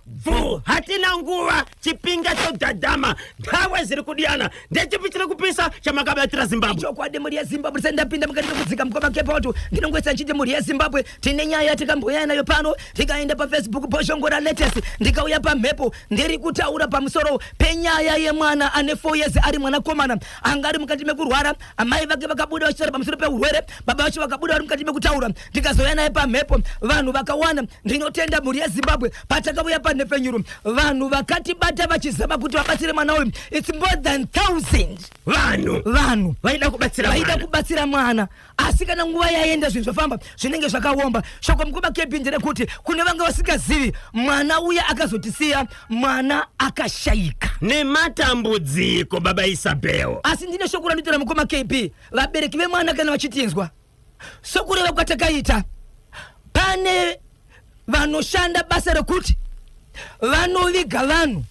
vu hatina nguva chipinga chodhadhama nthawe ziri kudiana ndechipi chiri kupisa chamakabatira Zimbabwe chokwadi muri yeZimbabwe sendapinda mukati mekudzika mukoma kepoto ndinongwesa nchiti muri yeZimbabwe tine nyaya tikamboya nayo pano tikaenda pa Facebook poshongora latest ndikauya pamhepo ndiri kutaura pamusoro penyaya yemwana ane 4 years ari mwana komana angari mukati mekurwara amai vake vakabuda vachitaura pamusoro peurwere baba vacho vakabuda vari mukati mekutaura ndikazoya naye pamhepo vanhu vakawana ndinotenda muri yeZimbabwe patakauya panhepfenyuro vanhu vakatibata vachizama kuti vabatsire mwana uyu it's more than 1000 vanhu vaida kubatsira mwana asi kana nguva yaenda zvinhu zvafamba zvinenge zvakaomba shoko mukoma kepi nderekuti kune vanga vasingazivi mwana uya akazotisiya mwana akashayika nematambudziko baba Isabel asi ndine shoko ranotora mukoma kepi vabereki vemwana kana vachitinzwa sokureva kwatakaita pane vanoshanda basa rekuti vanoviga vanhu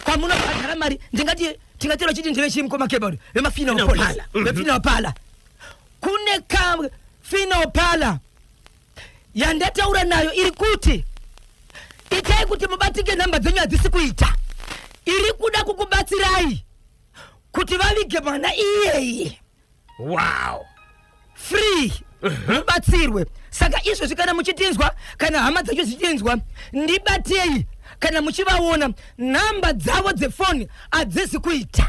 kwamunobhadhara mari tingatira chiti ndeve chii mukoma kepi vefina pala kune fina pala yandataura nayo iri kuti itai kuti mubatike nhamba dzenyu hadzisi kuita iri kuda kukubatsirai kuti vavige mwana iyeye wow free mubatsirwe saka izvozvi kana muchitinzwa kana hama dzacho zichitinzwa ndibatei kana muchivaona nhamba dzavo dzefoni hadzisi kuita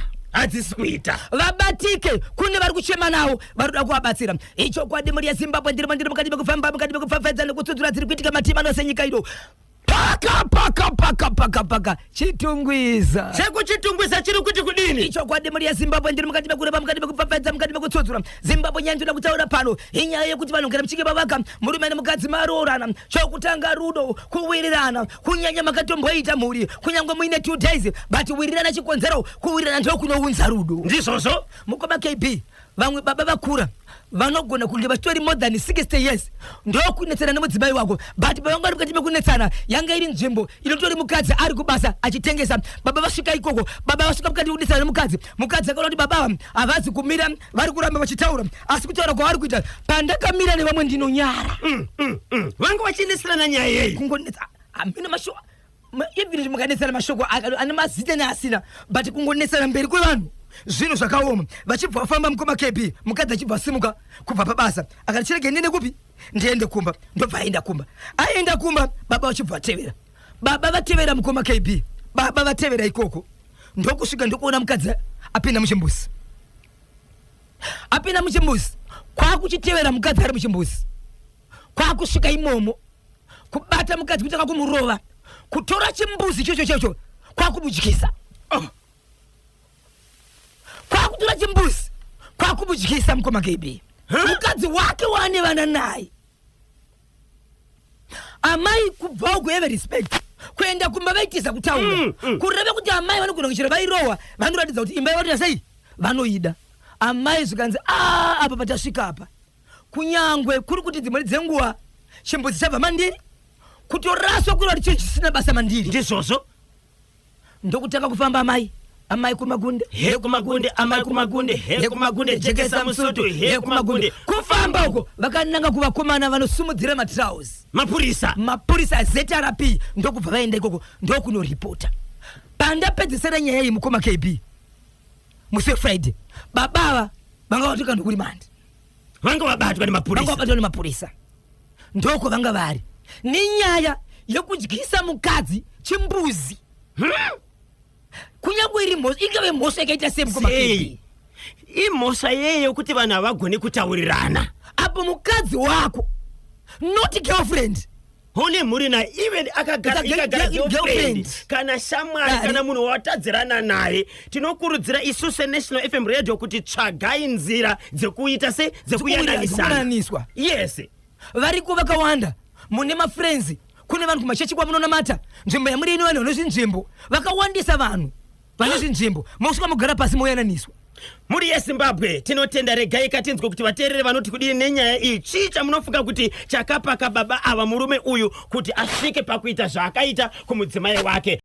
vabatike kune vari kuchema navo vari kuda kuvabatsira ichokwadi muri yeZimbabwe ndiri mukati mekufamba mukati mekufafedza nekutsudzura dziri kuitika matima anose nyika ino paka chitungwiza chekuchitungwiza chiri kuti kudini ichokwadi muri yeZimbabwe ndiri mukati mekureba mukati mekufafedza mukati mekutsudzura Zimbabwe nyaya ndoda kutaura pano inyaya yekuti vanhu ngera muchinge vavaka murume nemukadzi maroorana chokutanga rudo kuwirirana kunyanya makatomboita mhuri kunyange muine 2 days but wirirana chikonzero kuwirirana ndo kunounza rudo ndizvozvo mukoma KB vamwe baba vakura vanogona kunge vachitori more than 60 years ndokunetsana nemudzimai wako but baba vangu vari mukati mekunetsana yanga iri nzvimbo inotori mukadzi ari kubasa achitengesa baba vasvika ikoko baba vasvika mukati mekunetsana nemukadzi mukadzi akaona kuti baba havazi kumira vari kuramba vachitaura asi kutaura kwavari kuita pandakamira nevamwe ndinonyara vanga vachinetsana nyaya yeyi kungonetsa amina mashoko even mukanetsana mashoko ane mazita neasina but kungonetsana mberi kwevanhu zvinhu zvakaoma vachibva vafamba mukoma kepi mukadzi achibva asimuka kubva pabasa akati chirege ndiende kupi ndiende kumba ndobva aenda kumba baba vachibva vatevera baba vatevera mukoma kepi baba vatevera ikoko ndokusvika ndokuona mukadzi apinda muchimbuzi kwakuchitevera mukadzi ari muchimbuzi kwakusvika imomo kubata mukadzi kutanga kumurova kutora chimbuzi chocho kwakumudyisa kwakutora chimbuzi kwakumudyisa mukoma kepi mukadzi wake wane vana naye amai kubva kuhave respect kuenda kumba vaitiza kutaura kureva kuti amai vanogona kuchera vairohwa vanoratidza kuti imba yavarina sei vanoida amai zvikanzi apa patasvika apa kunyangwe kuri kuti dzimwe dzenguva chimbuzi chabva mandiri kutoraswa kuri vari chinhu chisina basa mandiri ndizvozvo ndokutanga kufamba amai kumagunde hekumagunde jekesa musutu hekumagunde kufamba uko vakananga kuvakomana vanosumudzira matrausi mapurisa ZRP ndokubva vaenda ikoko ndokunoripota pandapedzisira nyaya iyi mukoma KB musi Friday babava vanga vatoka ndokuri mandi vanga vabatwa nemapurisa ndoko vanga vari nenyaya yokudyisa mukadzi chimbuzi kunyange iri mhosva ingave mhosva yakaita semukoma kepi imhosva yeyo kuti vanhu havagoni kutaurirana apo mukadzi wako not girlfriend une mhuri naye even akagara girlfriend kana shamwari kana munhu watadzirana naye tinokurudzira isu seNational FM radio kuti tsvagai nzira dzekuita dzekuyananiswa yes variko vakawanda mune mafriends kune vanhu kumachechi kwamunonamata nzvimbo yamuri ino vanhu vanozvinzvimbo vakawandisa vanhu vanozvinzvimbo mosvika mogara pasi moyananiswa muri yeZimbabwe tinotenda regai katinzwe kuti vateerere vanoti kudini nenyaya iyi chii chamunofunga kuti chakapaka baba ava murume uyu kuti asvike pakuita zvaakaita kumudzimai wake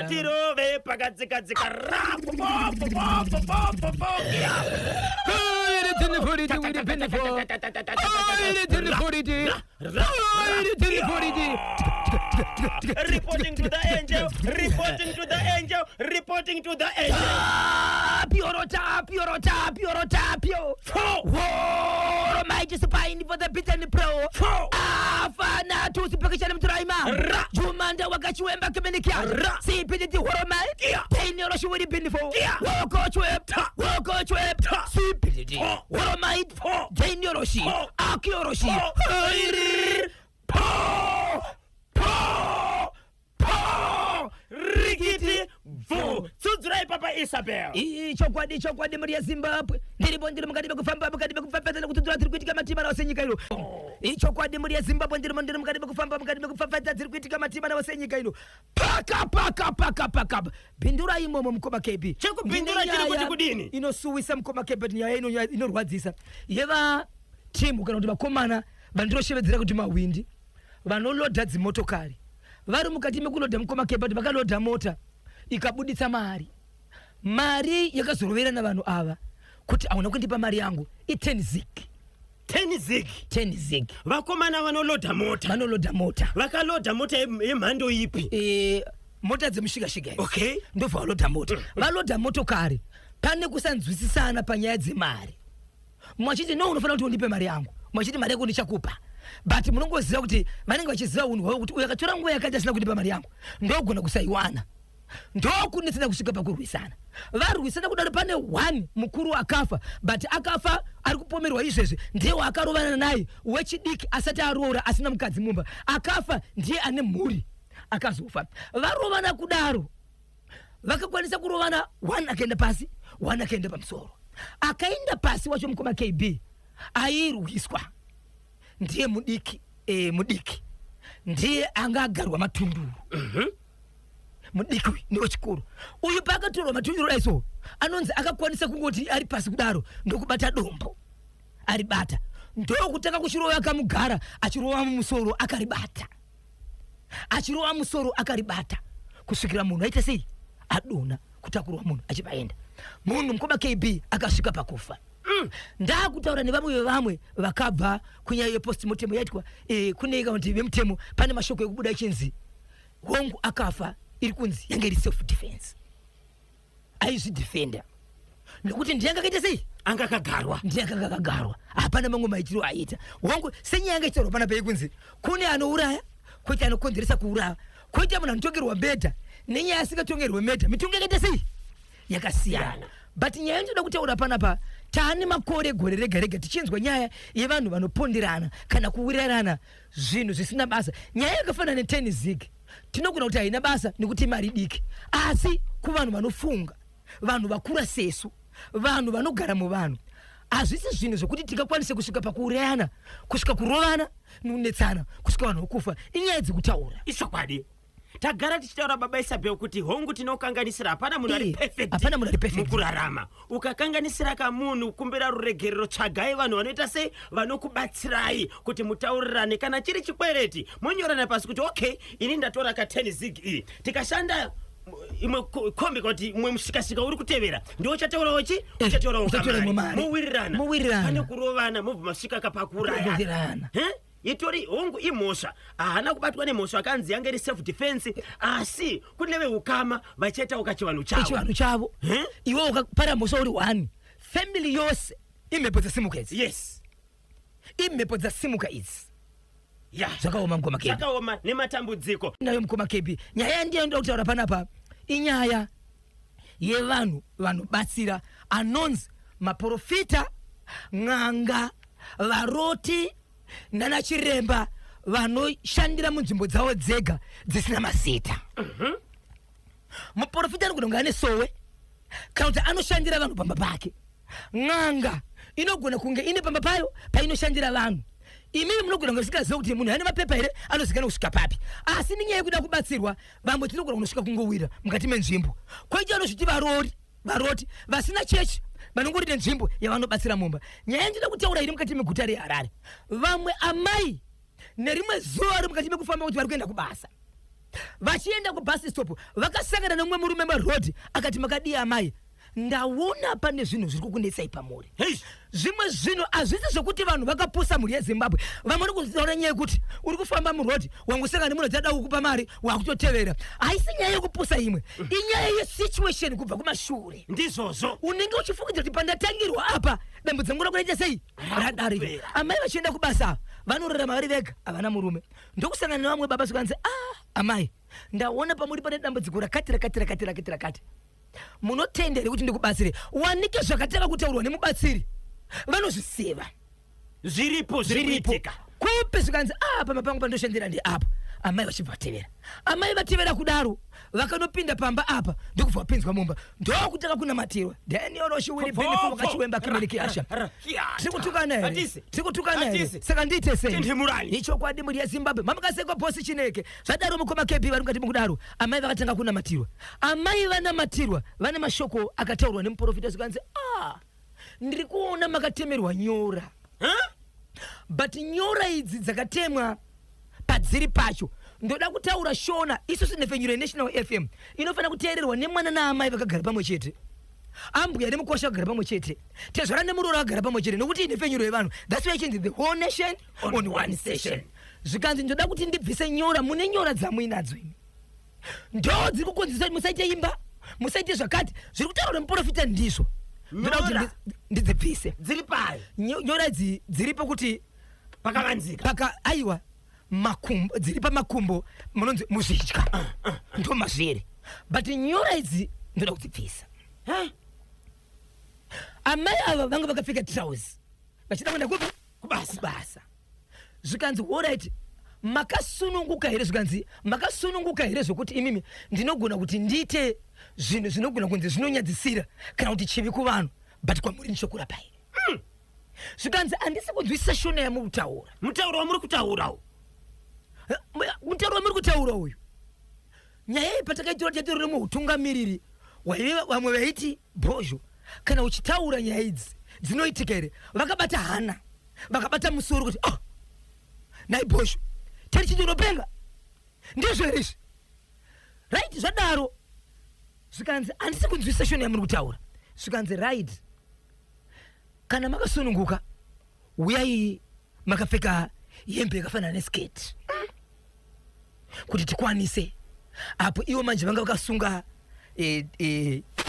tirove pakadzikadzika reporting to the angel, reporting to the angel, reporting to the angel. Pio. War mighty spine for the bitten pro. Fana to Spokeshan Traima. Jumanda Wakachuemba Kamenika. See Pidity Waromai. 10 years she would have been for. Walk or trip. See Pidity. Waromai. 10 years. Akioroshi. Rigiti vo tsudzrai papa Isabel chokwadi muri Zimbabwe ndiri mukati kufamba kutudzura tiri kuitika matima nawo senyika ino chokwadi muri Zimbabwe ndiri mukati kufamba tiri kuitika matima nawo senyika ino paka bindura imomo mukoma KB chekubindura chiri kuti kudini inosuwisa mukoma KB nyaya ino inorwadzisa yeva timu kana kuti vakomana vandiroshevedzera kuti mawindi vanolodha dzimotokari vari mukati mekulodha mukoma kebati vakalodha mota ikabuditsa mari yakazorovera navanhu ava kuti auna kundipa mari yangu i10 zig vakomana vanolodha mota vakalodha mota yemhando ipi mota dzemushikashika okay ndobva valodha mota valodha motokari pane kusanzwisisana panyaya dzemari mwachiti no unofanira kuti undipe mari yangu mwachiti mari yako ndichakupa but munongoziva kuti vanenge vachiziva unhu hwavo kuti uyakatora nguva yakaita asina kundipa mari yangu ndogona kusaiwana ndokunetsana kusvika pakurwisana varwisana kudaro pane 1 mukuru akafa but akafa ari kupomerwa izvezvi ndiye akarovana naye wechidiki asati aroora asina mukadzi mumba akafa ndiye ane mhuri akazofa varovana kudaro vakakwanisa kurovana 1 akaenda pasi 1 akaenda pamusoro akaenda pasi wacho mukoma KB airwiswa ndiye mudiki ndiye angagarwa matunduru mudiki ndiwo chikuru uyu pakatorwa matunduru aiso anonzi akakwanisa kungoti ari pasi kudaro ndokubata dombo aribata ndokutaka kuchirova akamugara achirova mumusoro akaribata kusvikira munhu aita sei adona kutakurwa munhu achipaenda munhu mukoma KB akasvika pakufa ndakutaura nevamwe vakabva kunyaya yepostmortem yaitwa kune kaunti vemutemo pane mashoko ekubuda ichinzi hongu akafa iri kunzi yange iri self defense aizvidefenda nekuti ndiye angakaita sei angakagarwa hapana mamwe maitiro aita hongu senyaya yanga ichitaurwa pana peikunzi kune anouraya koita anokonzeresa kuuraya koita munhu anotongerwa medha nenyaya asingatongerwe medha mitongo yakaita sei yakasiyana but nyaya ndoda kutaura panapa taane makore gore rega rega tichinzwa nyaya yevanhu vanoponderana kana kuwirirana zvinhu zvisina basa nyaya yakafanana ne10 zig tinogona kuti haina basa nekuti mari diki asi kuvanhu vanofunga vanhu vakura sesu vanhu vanogara muvanhu hazvisi zvinhu zvokuti tingakwanise kusvika pakuurayana kusvika kurovana nunetsana kusvika vanhu vokufa inyaya dzekutaura isvokwadi tagara tichitaura baba Isabel kuti hongu tinokanganisira hapana munhu ari perfect mukurarama ukakanganisira kamunhu kumbira ruregerero tsvagai vanhu vanoita sei vanokubatsirai kuti mutaurirane kana chiri chikwereti monyorana pasi kuti okay ini ndatora ka10 zig iyi tikashanda imwe kombi kuti mwe mushikashika uri kutevera ndiwo chataurawo chi uchataurawo muwirirana pane kurovana mubva masvika kapakurayana itori hongu imhosva haana kubatwa nemhosva akanzi yange iri self defense asi kune veukama vachiitawo chivanhu chavo iwe ukapara mhosva uri 1 family yose imhepo dzasimuka idzi yes imhepo dzasimuka idzi zvakaoma mukoma KB zvakaoma nematambudziko nayo mukoma KB nyaya ndiyo ndoda kutaura panapa inyaya yevanhu vanobatsira anonzi maprofita n'anga varoti nana chiremba vanoshandira munzvimbo dzavo dzega dzisina mazita muprofita anogona kunge ane sowe kana kuti anoshandira vanhu pamba pake n'anga inogona kunge ine pamba payo painoshandira vanhu imimi munogona kunge zikaziva kuti munhu ane mapepa here anozikana kusvika papi asi ninyaya yekuda kubatsirwa vamwe tinogona kunosvika kungowira mukati menzvimbo koita vanozviti varoti vasina chechi vanongori nenzvimbo yavanobatsira mumba nyaya ndinoda kutaura iri mukati meguta reHarare vamwe amai nerimwe zuva ri mukati mekufamba kuti vari kuenda kubasa vachienda ku bus stop vakasangana nomwe murume marodi akati makadiya amai ndaona pane zvinhu zviri kukunetsai pamuri zvimwe zvinhu hazvisi zvokuti vanhu vakapusa mhuri yezimbabwe vamwe uri kuziona nyaya yekuti uri kufamba murodi wangusangana munhu dzada kukupa mari wakutotevera haisi nyaya yekupusa imwe inyaya yesituation kubva kumashure ndizvozvo unenge uchifungidzira kuti pandatangirwa apa dambudzangu rakunaita sei radarika amai vachienda kubasa vanorarama vari vega havana murume ndokusangana nevamwe baba zvikanzi amai ndaona pamuri pane dambudziko rakati munotendere kuti ndikubatsire wanike zvakateva kutaurwa nemubatsiri vanozviseva zviripo zvirikuitika kupe zvikanzi pama pangu pandoshandira ndi apo amai vachibva vatevera amai vatevera kudaro vakanopinda pamba apa ndokubva vapinzwa mumba ndokutaka kunamatira danioroshiwiribenefovakachiwemba kimenikiyasha tikutukana here saka ndiite sei ichokwadi muri yezimbabwe mamakaseko bosi chineke zvadaro mukoma kb vari mukati mukudaro amai vakatanga kunamatirwa amai vanamatirwa vane mashoko akataurwa nemuprofita zvikanzi ndiri kuona makatemerwa nyora but nyora idzi dzakatemwa padziri pacho ndoda kutaura shona isusu nefenyuro yenational fm inofanira kuteererwa nemwana naamai vakagara pamwe chete ambuya nemukosha vakagara pamwe chete tezvara nemuroro vakagara pamwe chete nokuti inefenyuro yevanhu that's why ichinzi the whole nation on one session zvikanzi ndoda kuti ndibvise nyora mune nyora dzamuinadzo imi ndo dziri kukonzesa kuti musaite imba musaite zvakati zviri kutaurwa nemuprofita ndizvo ndoda kuti ndidzibvise dziri payo nyora idzi dziripo kuti pakavanzika aiwa makumbo dziri pamakumbo munonzi muzvidya ndo mazvere but nyora idzi ndoda kudzibvisa amai ava vanga vakapfeka trouse vachida kuenda kupi kubasa zvikanzi allright makasununguka here zvikanzi makasununguka here zvokuti imimi ndinogona kuti ndiite zvinhu zvinogona kunzi zvinonyadzisira kana kuti chivi kuvanhu but kwamuri ndichokura here zvikanzi handisi kunzwisisa shona yamurikutaura mutauro wamuri kutaurawo mutauro wamuri kutaura uyu nyaya iyi patakaitora tatori nemuutungamiriri vamwe vaiti bhozho kana uchitaura nyaya idzi dzinoitika here vakabata hana vakabata musoro kuti nai bhozho tari chindinopenga ndizvo here izvi right zvadaro zvikanzi handisi kunzwisisa shona yamuri kutaura zvikanzi right kana makasununguka uyai makapfeka hembe yakafanana nesketi kuti tikwanise apo ivo manje vanga vakasunga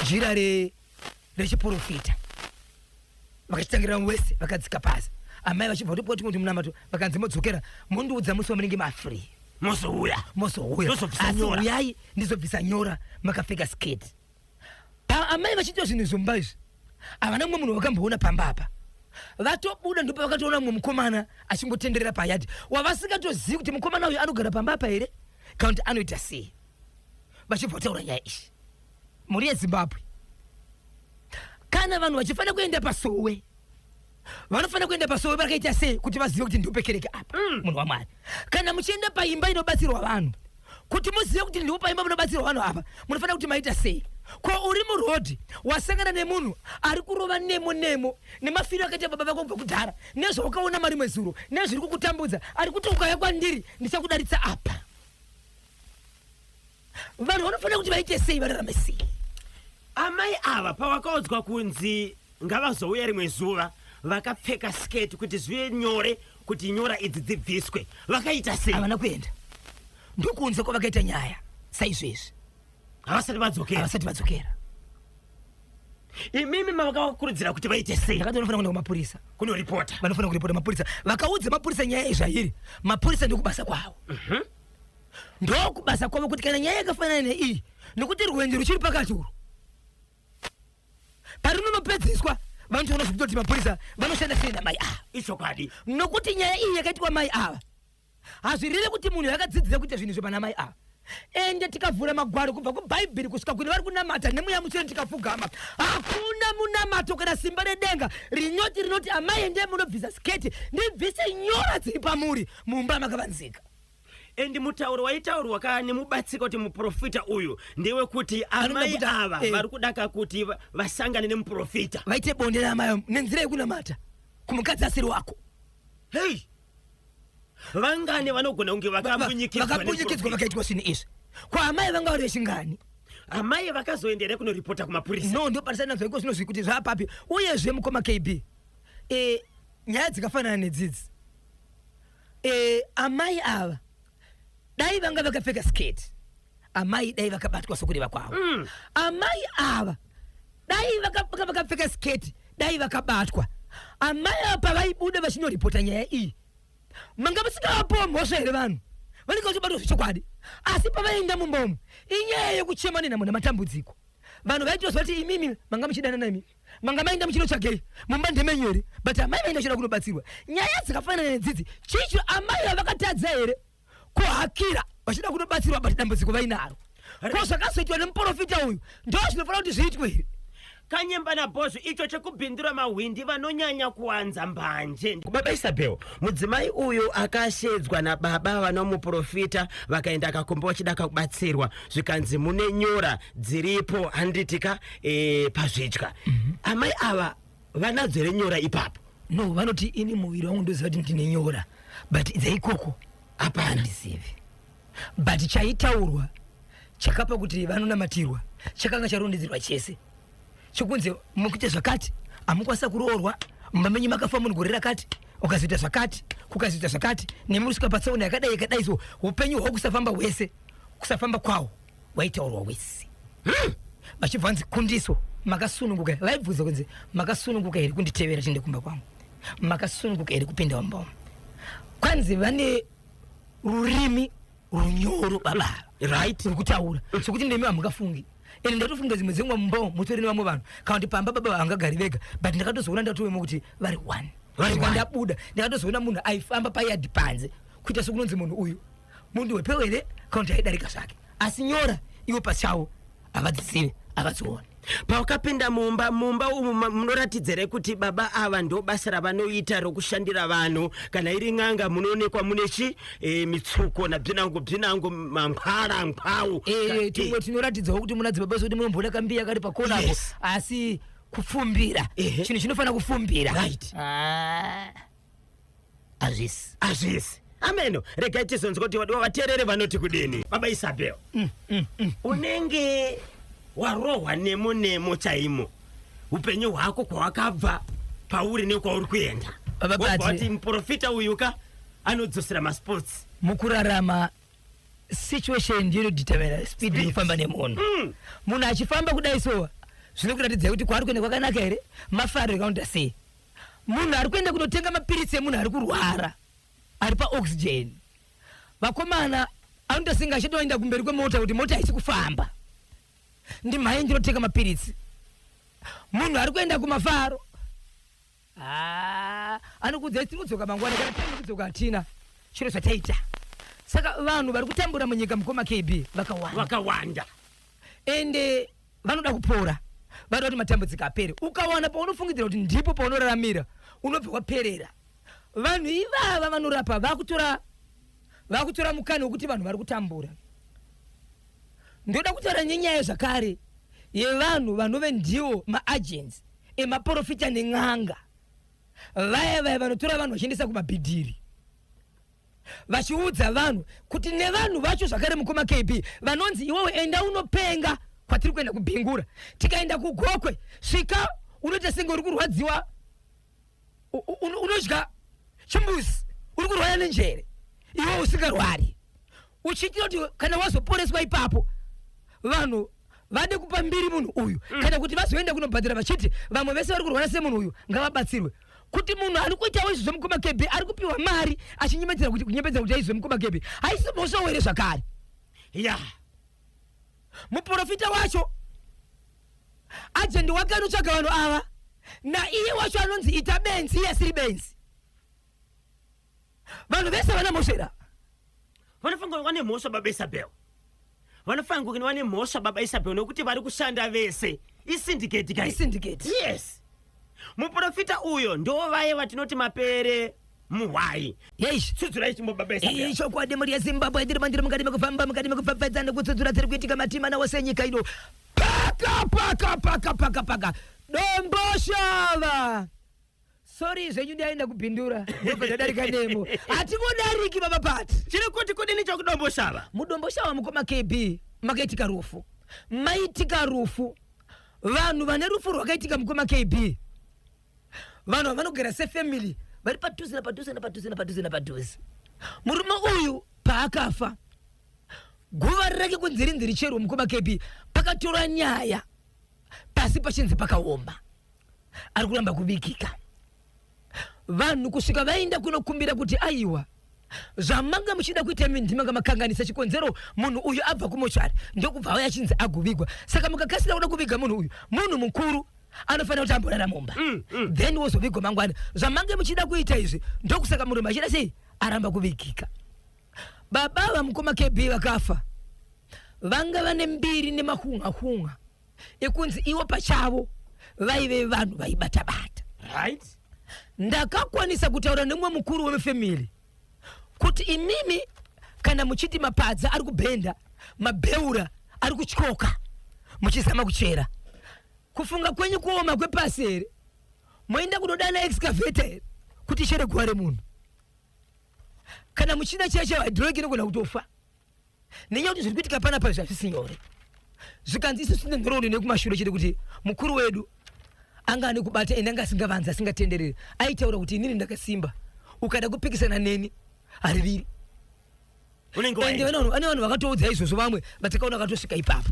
jira rechiprofita vakachitangira wese vakadzika pasi amai vachibva kuti kuti munamato vakanzi modzokera mondiudza musi wamunenge mafree mozouya asi uyai ndizobvisa nyora makapfeka sketi amai vachitiwa zvinhu zvomba izvi havana mumwe munhu wakamboona pamba apa vatobuda ndipo vakatoona mumwe mukomana achingotenderera payadhi wavasingatozivi kuti mukomana uyu anogara pamba apa here kana kuti anoita sei vachibva kutaura nyaya izvi mhuri yezimbabwe kana vanhu vachifanira kuenda pasowe vanofanira kuenda pasowe vakaita sei kuti vazive kuti ndiopekereke apa munhu wamwari kana muchienda paimba inobatsirwa vanhu kuti muzive kuti ndipo paimba munobatsirwa vanhu apa munofanira kuti maita sei ko uri murodhi wasangana nemunhu ari kurova nemo nemafiro akaita baba vako kubva kudhara nezvaukaona mari mwezuro nezviri kukutambudza ari kuti ukauya kwandiri ndichakudaritsa apa vanhu vanofanira kuti vaite sei vararame sei amai ava pavakaudzwa kunzi ngavazouya rimwe zuva vakapfeka sketi kuti zvive nyore kuti nyora idzi dzibviswe vakaita sei havana kuenda ndokunze kwavakaita nyaya saizvezvi havasati vadzokera imimi mavakakurudzira kuti vaite sei ndakati vanofanira kuenda kumapurisa kunoripota vanofanira kuripota mapurisa vakaudza mapurisa nyaya izvairi mapurisa ndokubasa kwavo ndokubasa kwavo kuti kana nyaya yakafanana neiyi nokuti rwendo ruchiri pakati uro parinonopedziswa vanotoona zvikuti kuti mapurisa vanoshanda sei namai ava ichokwadi nokuti nyaya iyi yakaitwa mai ava hazvireve kuti munhu yakadzidzira kuita zvinhu zvepana mai ava ende tikavhura magwaro kubva kubhaibheri kusvika kune vari kunamata nemuya musoro tikapfugama hakuna munamato kana simba redenga rinoti amai ende munobvisa sketi ndibvise nyora dziri pamuri mumba makavanzika endi mutauro waitaurwa nemubatsika kuti muprofita uyu ndewekuti amai ava vari kudaka kuti vasangane nemuprofita vaite bonde namai nenzira yekunamata kumukadzi asiri wako hei vangane vanogona kunge vakambunyikidzwa vakaitwa sini izvi kwaamai vanga vari vechingani amai vakazoendere kunoripota kumapurisa no ndio parisana zvaiko zvinozvi kuti zvapapi uyezve mukoma KB nyaya dzikafanana nedzidzi amai ava dai vanga vakapfeka sketi amai dai vakabatwa sokureva kwavo amai ava dai vakapfeka sketi dai vakabatwa amai ava pavaibuda vachinoripota nyaya iyi manga musingavapo mhosva here vanhu vanenge vachibatwa zvechokwadi asi pavaenda mumbomo inyaya yekuchema nenhamo namatambudziko vanhu vaitozva kuti imimi manga muchidana naimi manga mainda muchinotsvagei mumba ndemenyori but amai vaenda chida kunobatsirwa nyaya dzikafanana nedzidzi chicho amai avakatadza here kuhakira vachida kunobatsirwa bati dambudziko vainaro ko zvakazoitwa nemuprofita uyu ndo zvinofanira kuti zviitwe here kanyemba nabhozvo icho chekubhindura mahwindi vanonyanya kuwanza mbanje baba Isabel mudzimai uyu akashedzwa nababa vanomuprofita vakaenda akakomba vachida kubatsirwa zvikanzi mune nyora dziripo handitika pazvidya amai ava vanadzo here nyora ipapo no vanoti ini muviri wangu ndoziva kuti ndine nyora but dzaikoko hapana ndisivi but chaitaurwa chakapa kuti vanonamatirwa chakanga charondedzerwa chese chokunze mukuite zvakati amukwanisa kuroorwa mamenyu makafa munhu gore rakati ukazoita zvakati kukazoita zvakati nemusvika patsaona yakadai so upenyu hwakusafamba hwese kusafamba kwawo waitaurwa wese vachibva nzi kundiso makasununguka vaibvunza kunzi makasununguka here kunditevera tiende kumba kwangu makasununguka here kupinda mumba kwanzi vane rurimi runyoro baba right rukutaura sokuti ndemi hamungafungi ende ndatofunga dzimwe dzengwa mumbawo mutori nevamwe vanhu kana kuti pamba baba vangagari vega but ndakatozoona ndatovemo kuti vari one ndabuda ndakatozoona munhu aifamba payadhi panze kuita sokunonzi munhu uyu munhu wepewere kana kuti aidarika zvake asi nyora iwo pachawo havadzizive havadziona paukapinda mumba umu munoratidzere kuti baba ava ndo basa ravanoita rokushandira vanhu kana iri n'anga munoonekwa munechi mitsuko nabvinango mamphara mphau tumwe tinoratidzawo kuti muna dzibaba kuti munomboda kambiya kari pakonapo asi kupfumbira chinhu chinofanira kufumbira right azvisi ameno regai tizonzwa kuti vateerere vanoti kudini baba Isabel unenge warohwa nemo chaimo upenyu hwako kwawakabva pauri nekwauri kuenda vati muprofita uyuka anodzosera masports mukurarama situation ndiyo determine speed inofamba nemunhu munhu achifamba kudai so zvinokuratidza kuti kwaari kuenda kwakanaka here mafaro ekaunda sei munhu ari kuenda kunotenga mapiritsi emunhu ari kurwara ari paoxygen vakomana anotosinga achitoenda kumberi kwemota kuti mota haisi kufamba ndimhai ndinotenga mapiritsi munhu ari kuenda kumafaro anokudza tinodzoka mangwana kana tinodzoka hatina chiro zvataita saka vanhu vari kutambura munyika mukoma KB vakawanda ende vanoda kupora vanoda kuti matambudziko apere ukawana paunofungidzira kuti ndipo paunoraramira unobva waperera vanhu ivava vanorapa vakutora mukana wekuti vanhu vari kutambura ndoda kutaura nenyaya zvakare yevanhu vanove ndiwo maagents emaprofita nen'anga vaya vanotora vanhu vachiendesa kumabhidhiri vachiudza vanhu kuti nevanhu vacho zvakare mukoma KB vanonzi iwewe enda unopenga kwatiri kuenda kubhingura tikaenda kugokwe svika unoita senge uri kurwadziwa unodya chimbuzi uri kurwara nenjere iwe usingarwari uchiitira kuti kana wazoporeswa ipapo vanhu vade kupa mbiri munhu uyu kana kuti vazoenda kunobhadhira vachiti vamwe vese vari kurwara semunhu uyu ngavabatsirwe kuti munhu ari kuitawo izvi zvemukoma KB ari kupiwa mari achinyemedzera kuti aizwe mukoma KB haisi mhosva here zvakare muprofita wacho ajendi wake anotsvaga vanhu ava naiye wacho anonzi ita benzi iye asiri benzi vanhu vese vana mhosvera vanofanira kuva nemhosva baba Isabel vanofanira kuva nemhosva baba Isabel nokuti vari kushanda vese isyndicate yes muprofita uyo ndo vaye vatinoti mapere muhwai tsudzurai chimbo baba Isabel chokwadi muri yezimbabwe tiri mandiri mukati mekufamba mukati mekupfapfadzana kutsudzura dziri kuitika matimana wose nyika ino paka domboshava sorry zvenyu ndaenda kupindura ndofazadarika nemo hatikodariki baba pati chiri kuti kudini chokudomboshava mudomboshava mukoma KB makaitika rufu maitika rufu vanhu vane rufu rwakaitika mukoma KB vanhu vanogara sefamily vari padhuze murume uyu paakafa guva rake kunzirinziri chero mukoma KB pakatora nyaya pasi pachinzi pakaomba ari kuramba kuvikika vanhu kusvika vaenda kunokumbira kuti aiwa zvamanga muchida kuita mini ndimanga makanganisa chikonzero munhu uyu abva kumochari ndokubva auya achinzi aguvigwa saka mukakasira kuda kuviga munhu uyu munhu mukuru anofanira kuti amborara mumba then wozovigwa mangwana zvamange muchida kuita izvi ndokusaka murume achida sei aramba kuvigika baba vamukoma KB vakafa vanga vane mbiri nemahunga ekunzi iwo pachavo vaive vanhu vaibata-bata right ndakakwanisa kutaura nemwe mukuru wemufamily kuti imimi kana muchiti mapadza ari kubhenda mabheura ari kutyoka muchizama kuchera kufunga kwenyu kuoma kwepasi here moenda kunodana excavator here kuti ichere guva remunhu kana muchina chiya chehydroic inogona kutofa nenyaya kuti zviri kuitika panapa zvazvisi nyore zvikanzi isu tine nhoroondo nekumashure chete kuti mukuru wedu anga ane kubata ende anga asingavanzi asingatenderere aitaura kuti inini ndakasimba ukada kupikisana neni hariviri ende ane vanhu vakatoudza izvozvo vamwe vatakaona vakatosvika ipapo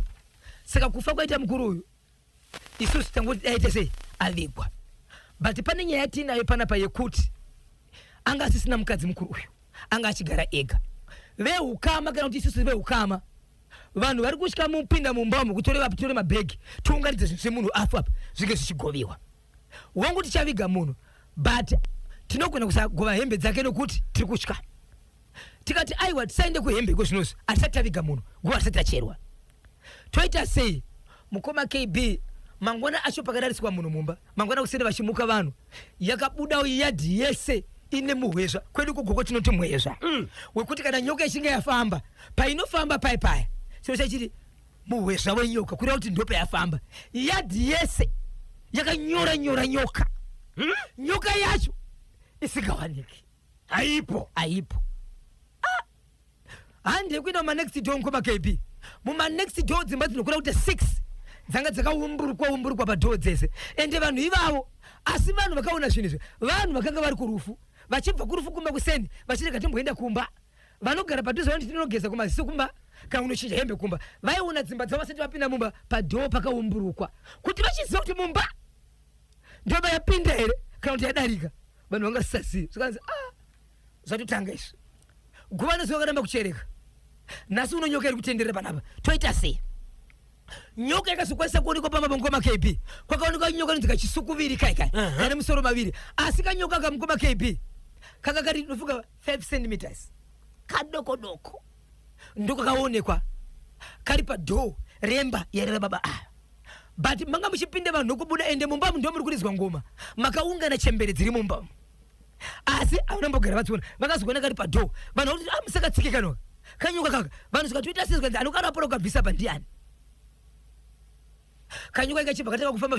saka kufa kwaita mukuru uyu isusu tangoti aite sei avigwa but pane nyaya tinayo panapa yekuti anga asisina mukadzi mukuru uyu anga achigara ega veukama kana kuti isusu veukama vanhu vari kusvika mupinda mumbamo kutore mabhegi tiunganidze zvinhu zvemunhu afu apa zvinge zvichigoviwa wangu tichaviga munhu but tinogona kusagova hembe dzake nokuti tiri kutya tikati aiwa tisaende kuhembe iko zvinozi hatisati taviga munhu nguva hatisati tacherwa toita sei mukoma KB mangwana acho pakadariswa munhu mumba mangwana kusere vachimuka vanhu yakabudawo yadhi yese ine muhwezva kwedu kugoko tinoti muhwezva wekuti kana nyoka ichinge yafamba painofamba paipaya chiro chachiti muhwezva wenyoka kureva kuti ndo payafamba yadhi yese yakanyora nyoka nyoka yacho isingawaniki aipo handi yekuenda mumanext door mukoma KB mumanext door dzimba dzinokura kuti 6 dzanga dzakaumburukwa padhoo dzese ende vanhu ivavo asi vanhu vakaona zvinhu izvi vanhu vakanga vari kurufu vachibva kurufu kumba kuseni vachirega timboenda kumba vanogara padhuze vanoti tinogeza kumaziso kumba kana unochinja hembe kumba vaiona dzimba dzavo vasati vapinda mumba padhoo pakaumburukwa kuti vachiziva kuti mumba ndoba yapinda here kana kuti yadarika vanhu vangasisasivi zvikanzi zvatotanga izvi guva nezuva vakaramba kuchereka nhasi unonyoka iri kutenderera panapa toita sei nyoka yakazokwanisa kuonekwa pamabongoma KB kwakaonekwa nyoka nonzi kachisukuviri kai kane musoro maviri asi kanyoka kamukoma KB kanga kari nofunga 5 cm kadokodoko ndokakaonekwa kari padhoo remba yarera baba aya but manga muchipinda vanhu nokubuda ende mumbamu ndo muri kurizwa ngoma makaungana chembere dziri mumbamu asi aunambogara vatsiona vakazogona kari padhoo vanhu vakuti musakatsikika noka kanyoka kaka vanhu zvikatoita sizvanzi anokarapora ukabvisa pandiani kanyoka ikachibva katanga kufamba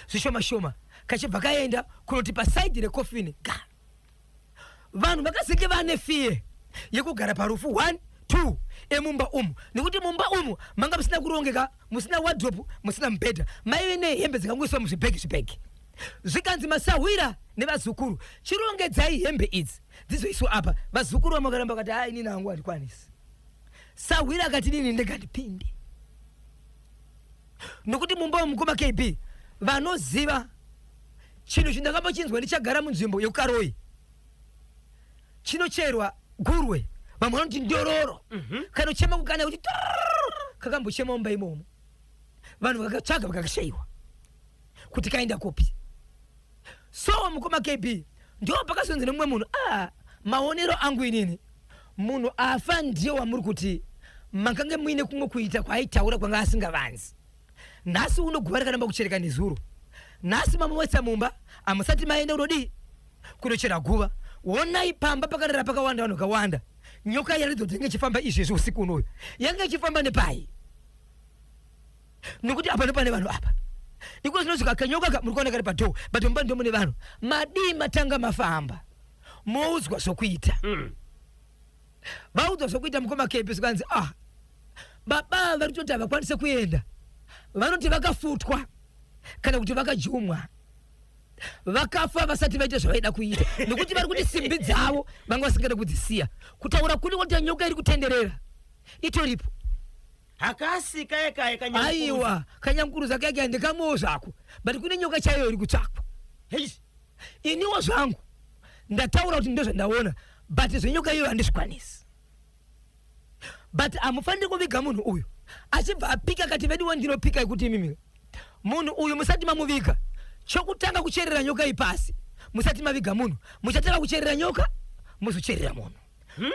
zvishoma kachibva kaenda kunoti pasaidi rekofini vanhu vakazenge vane fiye yekugara parufu 1 2 emumba umu nekuti mumba umu manga musina kurongeka musina wardrobe musina mubhedha maive nehembe dzikangoiswa muzvibhegi zvikanzi masahwira nevazukuru chirongedzai hembe idzi dzizoiswa apa vazukuru vamakaramba kati hai nini hangu handikwanisi sahwira akati nini ndingandipinde nokuti mumba wemukoma KB vanoziva chinhu chindakambo ndichagara munzvimbo yekukaroi chinocherwa gurwe vamwe vanoti ndororo kana uchema kukana kuti kakambochema mumba imomo vanhu vakatsvaga vakakashayiwa kuti kaenda kopi so mukoma KB ndo pakazonzi nemumwe munhu maonero angu inini munhu afa ndiye wamuri kuti makange muine kumwe kuita kwaaitaura kwanga asingavanzi nhasi unoguva rakaramba kuchereka nezuro nhasi mamuwetsa mumba amusati maenda unodi kunochera guva onai pamba pakarara pakawanda vanhu vakawanda nyoka yaridzotinge ichifamba izvezvi usiku unoyu yanga ichifamba nepai nokuti apa nepane vanhu apa iko zinosuka kanyoka murikuona kari pato but mba ndio mune vanhu madima tanga mafamba mouzwa sokuita vaudzwa sokuita mukoma kepi sikanzi baba vari kutoti havakwanise kuenda vanoti vakafutwa kana kuti vakajumwa vakafa vasati vaita zvavaida kuita nekuti vari kuti simbi dzavo vanga vasingada kudzisiya kutaura kuri kuti nyoka iri kutenderera itoripo hakasika yekaye kanyankuruza aiwa kanyankuruza keke ndikamoo zvako but kune nyoka chaiyo iri kutsvakwa iniwo zvangu ndataura kuti ndozvandaona but zvenyoka iyoyo handizvikwanisi but amufaniri kuviga munhu uyu achibva apika kati vediwo ndinopika ikuti imimi munhu uyu musati mamuviga chokutanga kucherera nyoka ipasi musati maviga munhu muchatanga kucherera nyoka muzocherera munhu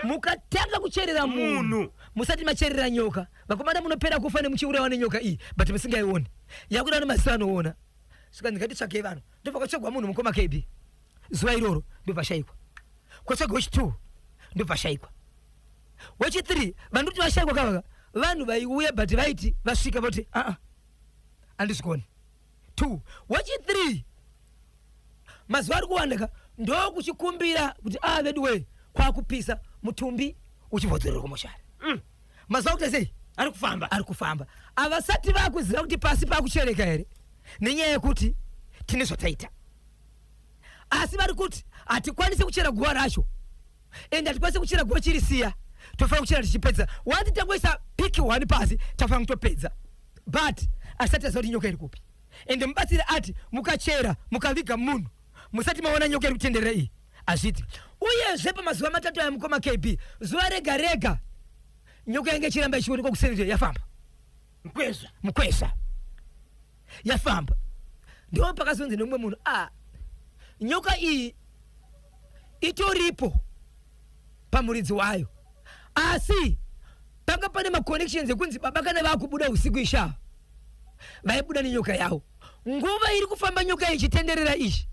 mukatanga kucherera munhu musati macherera nyoka vakomana munopera kufa nemuchiurayiwa nenyoka iyi but musingaioni yakuda nemazisa anoona saka ndingatitsvakei vanhu ndobva kwatsvagwa munhu mukoma KB zuva iroro ndobva shayikwa kwatsvagwa wechi2 ndobva shayikwa wechi3 vandu kuti vashayikwa kavaka vanhu vaiuya but vaiti vasvika voti handizvikoni 2 wechi3 mazuva ari kuwandaka ndo kuchikumbira kuti vediwe kwakupisa mutumbi uchibvodzerera kumoshari mazuva kuti sei ari kufamba avasati vakuziva kuti pasi pakuchereka here nenyaya yekuti tine zvataita asi vari kuti hatikwanisi kuchera guva racho ende hatikwanisi kuchera guva chirisiya tofanira kuchera tichipedza wati tangoisa piki 1 pasi tafanira kutopedza but asati aziva kuti nyoka iri kupi ende mubatsire ati mukachera mukaviga munhu musati maona nyoka iri kutenderera iyi azviti uyezve pamazuva matatu aya mukoma KB zuva rega rega nyoka yange ichiramba ichionekwa kuseri yafamba mukwezva yafamba ndiwo pakazonzi nemumwe munhu nyoka iyi itoripo pamuridzi wayo asi panga pane maconnections ekunzi baba kana vakubuda usiku isha vaibuda nenyoka yavo nguva iri kufamba nyoka ichitenderera ichi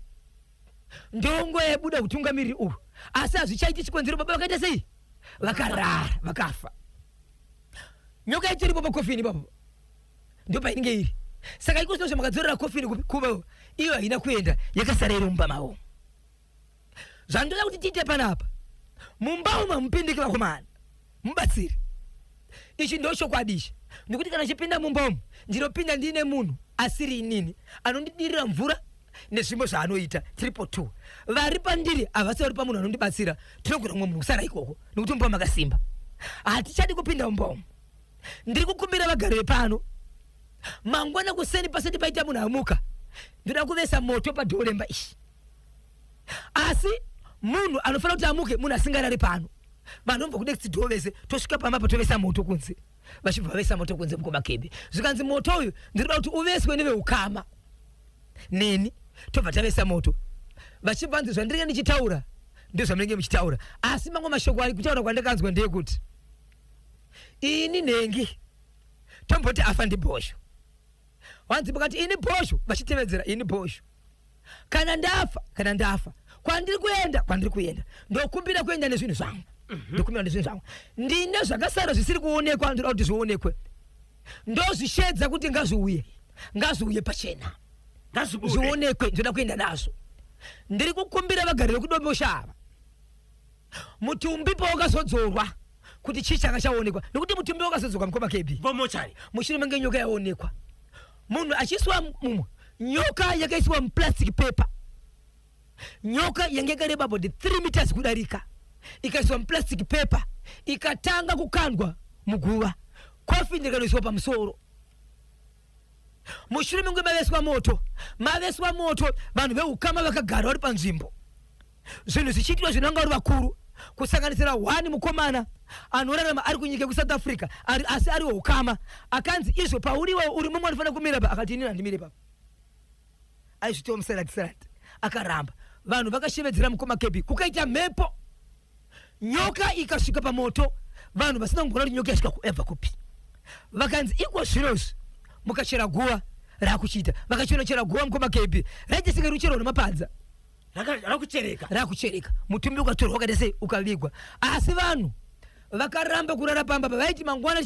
ndongo yaibuda kutungamiriri uyu asi hazvichaiti chikonzero baba vakaita sei vakarara vakafa nyoka itoripo pakofini papo ndo painenge iri saka iko zvinozvo makadzorera kofini kuva iyo haina kuenda yakasara iri mumba mavo zvandoda kuti tiite panapa mumba umu mupindike vakomana mubatsiri ichi ndo chokwadi ichi ndikuti kana chipinda mumba umu ndinopinda ndine munhu asiri inini anondidirira mvura nezvimwe zvaanoita 2 vari pandiri havasi vari pamunhu anondibatsira tinogona mumwe munhu kusara ikoko nekuti mumba makasimba hatichadi kupinda mumba umu ndiri kukumbira vagari pano mangwana kuseni pasati paita munhu amuka ndoda kuvesa moto padhoo remba ishi asi munhu anofanira kuti amuke munhu asingarari pano vanhu vobva kunext dhoo vese tosvika pamba patovesa moto kunze vachibva vesa moto kunze mukoma KB zvikanzi moto uyu ndinoda kuti uveswe neveukama neni tobva tavesa moto vachibva nzi zvandinenge ndichitaura ndozvamunenge muchitaura asi mamwe mashoko ari kutaura kwandakanzwa ndeyekuti ini nhengi tomboti afa ndibhosho wanzi pakati ini bhosho vachitevedzera ini bhosho kana ndafa kwandiri kuenda ndokumbira kuenda nezvinhu zvangu ndokumbira nezvinhu zvangu ndine zvakasara zvisiri kuonekwa ndoda kuti zvionekwe ndozvishedza kuti ngazviuye pachena zvionekwe ndoda kuenda nazvo ndiri kukumbira vagari vekudomosha ava mutumbi pawakazodzorwa kuti chii changa chaonekwa nekuti mutumbi wakazodzorwa mukoma KB mushure menge nyoka yaonekwa munhu achiswa mumwe nyoka yakaiswa muplastic paper nyoka yange yakareba about 3 meters kudarika ikaiswa muplastic paper ikatanga kukandwa muguva kofi ndikanoiswa pamusoro mushure menge maveswa moto vanhu veukama vakagara vari panzvimbo zvinhu zvichiitwa zvinanga vari vakuru kusanganisira 1 mukomana anorarama ari kunyika kuSouth Africa asi ari weukama akanzi izvo pauriwe uri mumwe anofanira kumira pa akati inini handimire papa aizvitiwa musarati akaramba vanhu vakashevedzera mukoma KB kukaita mhepo nyoka ikasvika pamoto vanhu vasina kugona kuti nyoka yasvika kuebva kupi vakanzi iko zvinozvi mukachera guva rakuchita vakachinochera guva mukoma KB raite senge ruchero nemapadza rakuchereka mutumbi ukatorwa wakaita sei ukavigwa asi vanhu vakaramba kurara pamba vaiti mangwana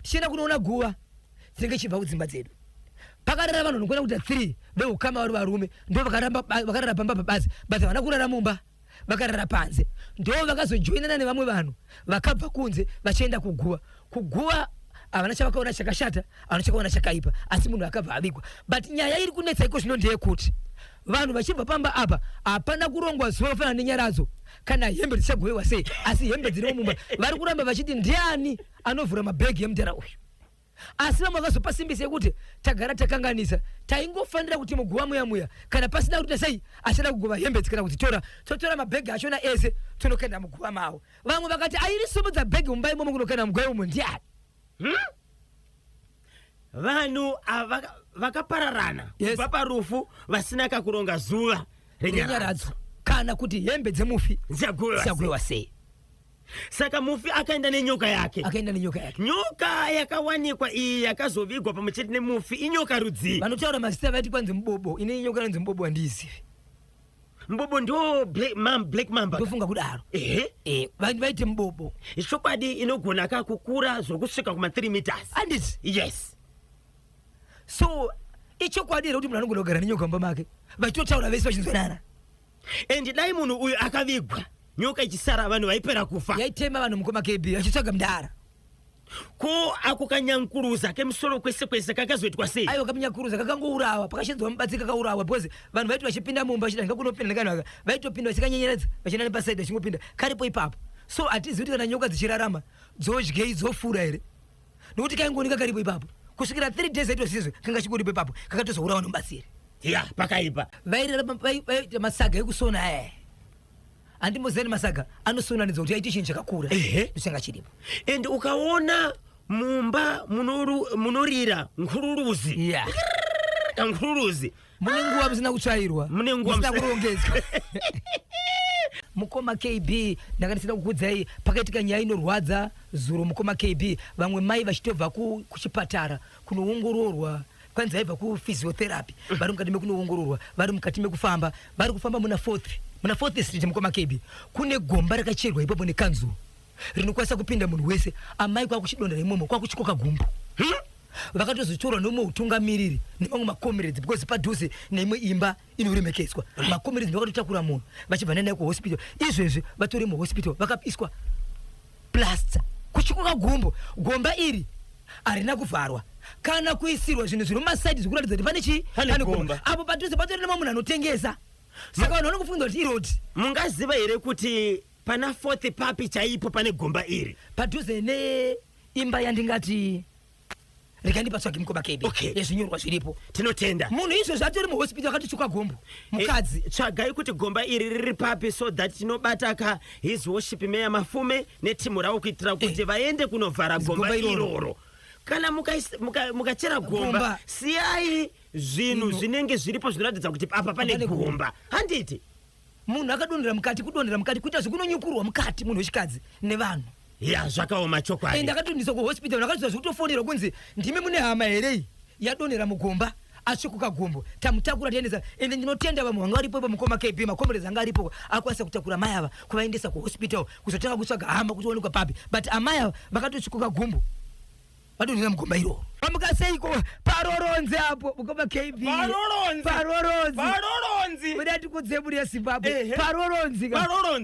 tichienda kunoona guva tinenge chibva kudzimba dzedu pakarara vanhu nokwenda kuita 3 veukama vari varume ndo vakarara pamba pabazi but vana kurara mumba vakarara panze ndo vakazojoinana nevamwe vanhu vakabva kunze vachienda kuguva havana chavakaona chakashata havana chakaona chakaipa asi munhu akabva avigwa but nyaya iri kunetsa iko zvino ndeyekuti vanhu vachibva pamba apa hapana kurongwa zuva kufanana nenyaradzo kana hembe dzichagovewa sei asi hembe dziri mumba vari kuramba vachiti ndiani anovhura mabhegi emudhara uyu asi vamwe vakazopa simbisi yekuti tagara takanganisa taingofanira kuti muguva muya kana pasina kuti sei achida kugova hembe kana kuti totora mabhegi achona ese tonokaenda muguva mavo vamwe vakati airisumudza bhegi mumba imomo kunokaenda muguva imomo ndiani vanhu vakapararana kubva parufu vasina kakuronga zuva renyaradzo kana kuti hembe dzemufi dzichagovewa sei saka mufi akaenda nenyoka yake nyoka yakawanikwa iyi yakazovigwa pamwechete nemufi inyoka rudzi vanotaura mazita vaiti kwanzi mubobo ine nyoka inonzi mubobo handizivi mubobo ndo black mamba ndofunga kudaro vaiti mubobo chokwadi inogona kakukura zvokusvika kuma3 meters handiti yes so ichokwadi here kuti munhu anogona kugara nenyoka mumba make vachitotaura vese vachinzwanana and dai munhu uyu akavigwa nyoka ichisara vanhu vaipera kufa yaitema vanhu mukoma KB vachitsvaga mudara ko ako kanyankuruza kemusoro kwese kakazoitwa sei aiwa kamunyankuruza kakangourawa pakashedzwa mubatsiri kakaurawa because vanhu vaiti vachipinda mumba vachida ngakunopinda nekanhu aka vaitopinda vachikanyenyeredza vachienda nepasaidi vachingopinda karipo ipapo so hatizivi kuti kana nyoka dzichirarama dzodyei dzofura here nokuti kaingooneka karipo ipapo kusvikira 3 days aitosizwe kanga chingoripo ipapo kakatozourawa nomubatsiri ya pakaipa vaita masaga ekusona andimozani masaga anosonanidzwa kuti aite chinhu chakakura changa chiripo and ukaona mumba munorira nkururuzi kankururuzi mune nguva musina kutsvairwa musina kurongedzwa mukoma KB ndakandisina kukudzai pakaitika nyaya inorwadza zuro mukoma KB vamwe mai vachitobva kuchipatara kunoongororwa kwanzi vaibva kuphysiotherapy vari mukati mekunoongororwa vari mukati mekufamba vari kufamba muna 4th street mukoma KB kune gomba rakacherwa ipapo nekanzu rinokwanisa kupinda munhu wese amai kwakuchidonhera imomo kwakuchikoka gumbo vakatozotorwa nomwe utungamiriri nevamwe makomereds because padhuze neimwe imba inoremekedzwa makomereds vakatotakura munhu vachibva naye kuhospital izvezvi vatori muhospital vakapiswa plaster kuchikoka gomba iri harina kuvharwa kana kuisirwa zvinhu zviri mumasaidi zvikuratidza kuti pane gomba apo padhuze patori nemwe munhu anotengesa saka vanhu vanokufunga kuti iroti mungaziva here kuti pana 4th papi chaipo pane gomba iri padhuze neimba yandingati rekandipatsvagi mukoma KB yezvinyorwa zviripo tinotenda munhu izvo zvatori muhospital akatichuka gombo mukadzi tsvagai kuti gomba iri riri papi so that tinobata his worship meya mafume netimu ravo kuitira kuti vaende kunovhara gomba iroro kana mukachera gomba siyai zvinhu zvinenge zviripo zvinoratidza kuti apa pane gomba handiti munhu akadonhera mukati kudonhera mukati kuita zvekunonyukurwa mukati munhu wechikadzi nevanhu ya zvakaoma chokwadi ndakatondiswa kuhospital ndakatodza zvekutofonerwa kunzi ndimi mune hama here yadonhera mugomba asvikuka gombo tamutakura tiendesa ende ndinotenda vamwe vanga varipo ipo mukoma KB makomerezi anga aripo akwanisa kutakura mai ava kuvaendesa kuhospital kuzotanga kutsvaga hama kuti waonekwa papi but amai ava vakatosvikuka gombo vadonhera mugomba iroro amukaseiko paroronzi apo mukoma KB paroronzi mudati kudzeburi yeZimbabwe paroronzi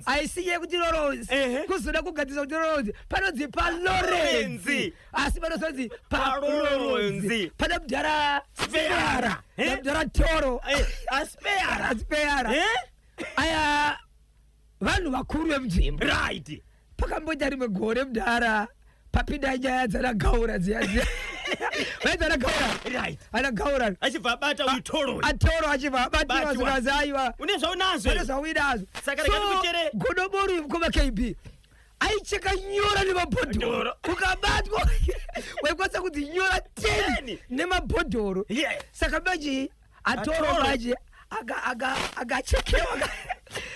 aisiye kuti roronzi kuzoda kugadzisa kuti roronzi panonzi palorenzi asi panozonzi paroronzi pana mudhara speara mudhara toro aspeara aya vanhu vakuru vemunzvimbo right pakamboita rimwe gore mudhara papinda nyaya dzanagaura dziya anagaura achibva abata utoro atoro achibva abatira zikazi aiwa une zvaunazvo zvauinazvo saka rekakuchere godomori mukoma KB aicheka nyora nemabhodhoro ukabatwa waikwanisa kudzinyora 10 nemabhodhoro saka manje atoro manje agachekewa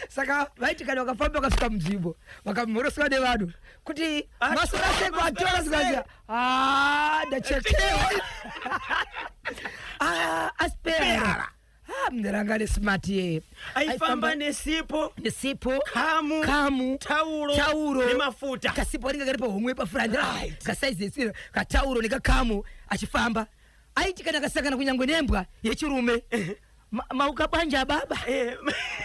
saka vaiti kana vakafamba vakasvika munzvimbo vakamhoroswa nevanhu kuti masoraseko atora zikazi ndachekewa aspera mneranga nesmart ye aifamba nesipo kamu tauro nemafuta kasipo ringa kari pahomwe pafuranda kasaizi katauro nekakamu achifamba aiti kana kasakana kunyangwe nembwa yechirume mauka banja baba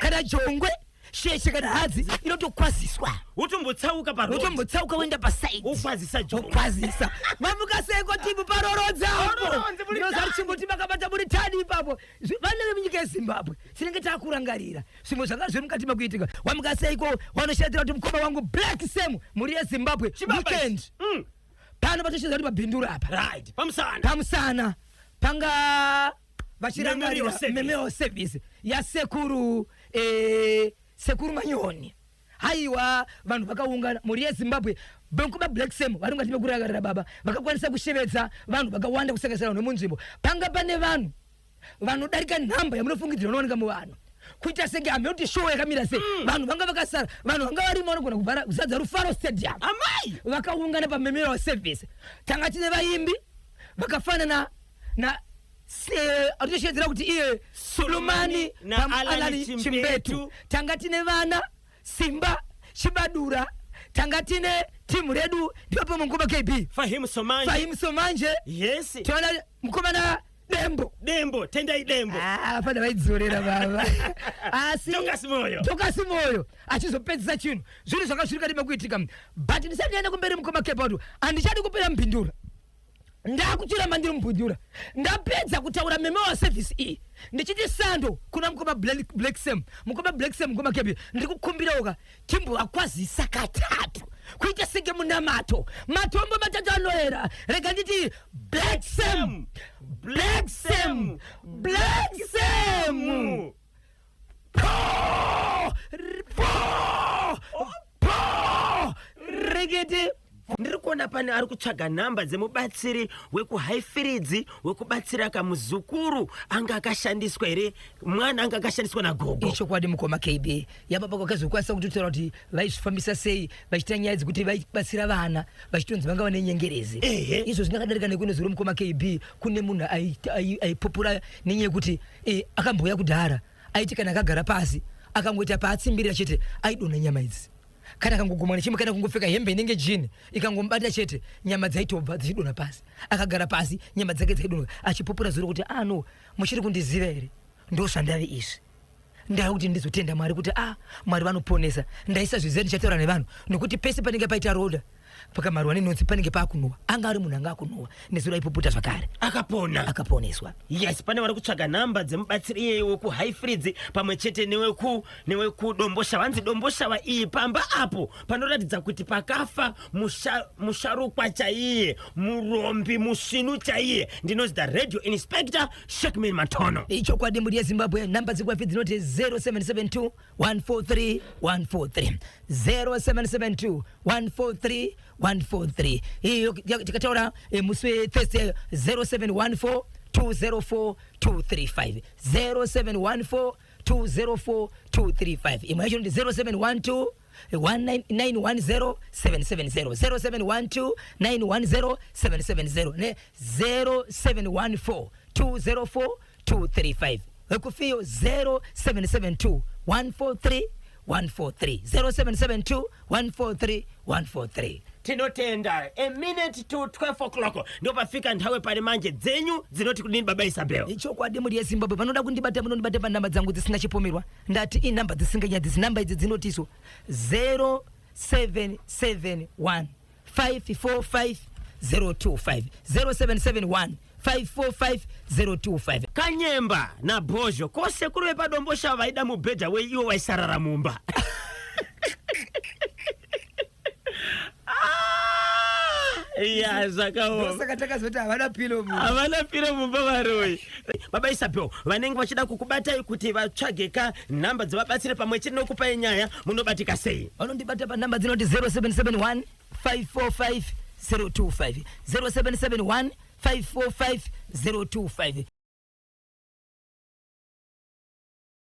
kana jongwe sheshe kana hadzi inotokwaziswa utombotsauka paro utombotsauka wenda pa side ukwazisa jongwe ukwazisa mamuka seko tibu parorodza hapo ndozari chimboti makabata muri tani ipapo vana vemunyika yeZimbabwe sinenge takurangarira zvimwe zvakazve mukati makuitika wamuka seko wanoshadira kuti mukoma wangu Black Sam muri yeZimbabwe weekend pano patoshedza kuti pabhindura apa right pamusana panga vachirangarira memeo service ya sekuru Manyoni haiwa vanhu vakaungana muri yeZimbabwe benkuba Black Sam vari ngati mekuragarira baba vakakwanisa kushevedza vanhu vakawanda kusanganisira nemunzvimbo panga pane vanhu vanodarika nhamba yamunofungidzira unowanika muvanhu kuita senge ameuti show yakamira sei vanhu vanga vakasara vanhu vanga varimo vanogona kubvara kuzadza Rufaro Stadium amai vakaungana pamemorial service tanga tine vaimbi vakafanana na atishedzera kuti iye Sulumani na Alani Chimbetu tanga tine vana Simba Chibadura tanga tine timu redu ndipo mungoma KB Fahim Somanje yes tona mkomana Dembo tendai Dembo fana vaidzorera baba asi Tokas moyo achizopedzisa chinhu zvinhu zvakashuruka nemakuitika but ndisandienda kumberi mukoma KB watu andichadi kupera mpindura ndakuchira mandiri mbudura ndapedza kutaura memorial service iyi ndichiti sando kuna mukoma Black Sam mukoma KB ndikukumbiraoka timbo akwazisa katatu kuita senge munamato matombo matatu anoera rega nditi Black Sam regete ndiri kuona pane ari kutsvaga nhamba dzemubatsiri wekuhaifiridzi wekubatsira kamuzukuru anga akashandiswa here mwana anga akashandiswa nagogo icho kwadi mukoma KB yababa kwakazokwanisa kututaura kuti vaizvifambisa sei vachita nyaya dzekuti vaibatsira vana vachitonzi vanga vane nyengerezi izvo zvingakadarika nekune zuri mukoma KB kune munhu aipupura nenyaya yekuti akambouya kudhara aiti kana akagara pasi akangoita paatsimbirira chete aidonha nyama idzi kana kangogumwa nechimwe kana kungopfeka hembe inenge jini ikangomubata chete nyama dzaitobva dzichidonha pasi akagara pasi nyama dzake dzaidonha achipupura zuro kuti no muchiri kundiziva here ndozvandave izvi ndava kuti ndizotenda Mwari kuti Mwari vanoponesa ndaisa zviziva ndichataura nevanhu nokuti pese panenge paita roda pakamarwa nenhonzi panenge pakunuwa anga ari munhu anga akunuwa nezuro aipuputa zvakare akaponeswa yes pane vari kutsvaga nhamba dzemubatsiri iyeye wekuhaifiridzi pamwe chete newekudombosha vanzi dombosha iyi pamba apo panoratidza kuti pakafa musharukwa chaiye murombi musvinu chaiye ndinozida radio inspector Shekman Matono icho kwadi muri yeZimbabwe nhamba dzekwafi dzinoti 0772 143 143 0772 143 143 iyo tikataura musi Thursday 0714 204 235 0714 204 235 imwe yacho ndi 0712 910 770 0712 910 770 ne 0714 204 235 ekufiyo 0772 143 143 0772 143 143 tinotenda a minute to 12 o'clock ndo pafika nthawe pali manje dzenyu dzinoti kudini baba Isabel icho kwadi muri yeZimbabwe panoda kundibata munondibata pa namba dzangu dzisina chipomerwa ndati inamba dzisinganyadzi namba idzi dzinotiso 0771 545 025 0771 545 Kanyemba na Bozho kose kuri padombosha vaida mubhedha we iwo waisarara mumba zvakaoma saka takazoti havana pilo mumba varoi baba Isabel vanenge vachida kukubatai kuti vatsvageka nhamba dzevabatsire pamwe chete nokupai nyaya munobatika sei vanondibata panhamba dzinoti 0771 545 025 0771 545 025